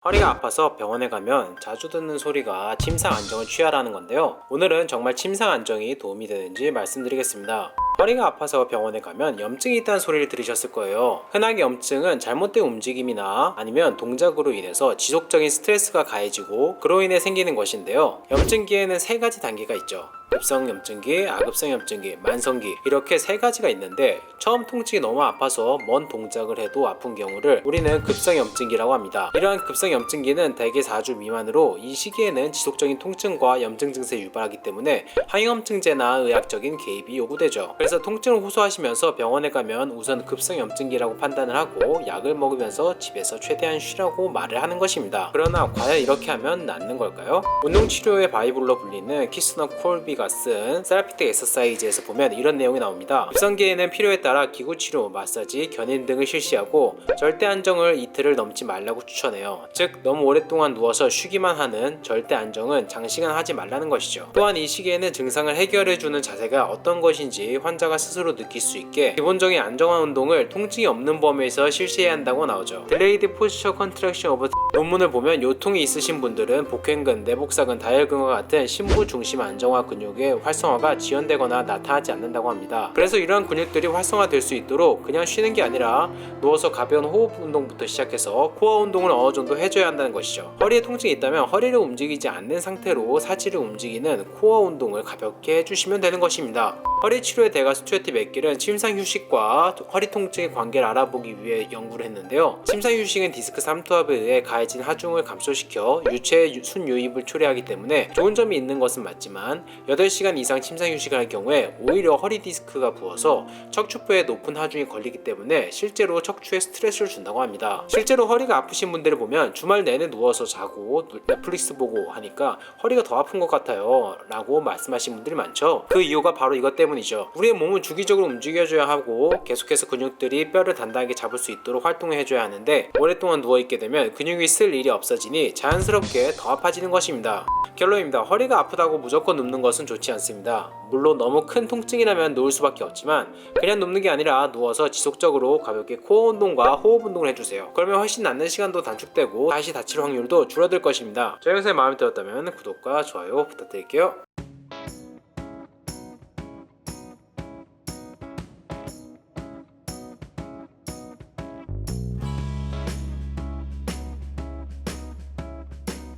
허리가 아파서 병원에 가면 자주 듣는 소리가 침상 안정을 취하라는 건데요. 오늘은 정말 침상 안정이 도움이 되는지 말씀드리겠습니다. 허리가 아파서 병원에 가면 염증이 있다는 소리를 들으셨을 거예요. 흔하게 염증은 잘못된 움직임이나 아니면 동작으로 인해서 지속적인 스트레스가 가해지고 그로 인해 생기는 것인데요. 염증기에는 세 가지 단계가 있죠. 급성 염증기, 아급성 염증기, 만성기 이렇게 세 가지가 있는데 처음 통증이 너무 아파서 먼 동작을 해도 아픈 경우를 우리는 급성 염증기라고 합니다. 이러한 급성 염증기는 대개 4주 미만으로 이 시기에는 지속적인 통증과 염증 증세를 유발하기 때문에 항염증제나 의학적인 개입이 요구되죠. 그래서 통증을 호소하시면서 병원에 가면 우선 급성 염증기라고 판단을 하고 약을 먹으면서 집에서 최대한 쉬라고 말을 하는 것입니다. 그러나 과연 이렇게 하면 낫는 걸까요? 운동치료의 바이블로 불리는 키스너 콜비가 쓴 세라피틱 엑서사이즈에서 보면 이런 내용이 나옵니다. 급성기에는 필요에 따라 기구치료, 마사지, 견인 등을 실시하고 절대 안정을 이틀을 넘지 말라고 추천해요. 즉 너무 오랫동안 누워서 쉬기만 하는 절대 안정은 장시간 하지 말라는 것이죠. 또한 이 시기에는 증상을 해결해주는 자세가 어떤 것인지 환자가 스스로 느낄 수 있게 기본적인 안정한 운동을 통증이 없는 범위에서 실시해야 한다고 나오죠. Delayed Posture Contraction of 논문을 보면 요통이 있으신 분들은 복행근, 내복사근, 다혈근과 같은 심부 중심 안정화 근육의 활성화가 지연되거나 나타나지 않는다고 합니다. 그래서 이러한 근육들이 활성화될 수 있도록 그냥 쉬는 게 아니라 누워서 가벼운 호흡 운동부터 시작해서 코어 운동을 어느 정도 해줘야 한다는 것이죠. 허리에 통증이 있다면 허리를 움직이지 않는 상태로 사지를 움직이는 코어 운동을 가볍게 해주시면 되는 것입니다. 허리 치료의 대가 스튜어트 맥길은 침상 휴식과 허리 통증의 관계를 알아보기 위해 연구를 했는데요. 침상 휴식은 디스크 삼투압에 의해 가해진 하중을 감소시켜 유체의 순유입을 초래하기 때문에 좋은 점이 있는 것은 맞지만 8시간 이상 침상 휴식을 할 경우에 오히려 허리 디스크가 부어서 척추부에 높은 하중이 걸리기 때문에 실제로 척추에 스트레스를 준다고 합니다. 실제로 허리가 아프신 분들을 보면 주말 내내 누워서 자고 넷플릭스 보고 하니까 허리가 더 아픈 것 같아요 라고 말씀하신 분들이 많죠. 그 이유가 바로 이것 때문이죠. 우리의 몸은 주기적으로 움직여줘야 하고 계속해서 근육들이 뼈를 단단하게 잡을 수 있도록 활동을 해줘야 하는데 오랫동안 누워있게 되면 근육이 쓸 일이 없어지니 자연스럽게 더 아파지는 것입니다. 결론입니다. 허리가 아프다고 무조건 눕는 것은 좋지 않습니다. 물론 너무 큰 통증이라면 누울 수밖에 없지만 그냥 눕는 게 아니라 누워서 지속적으로 가볍게 코어 운동과 호흡 운동을 해주세요. 그러면 훨씬 낫는 시간도 단축되고 다시 다칠 확률도 줄어들 것입니다. 저희 영상이 마음에 들었다면 구독과 좋아요 부탁드릴게요.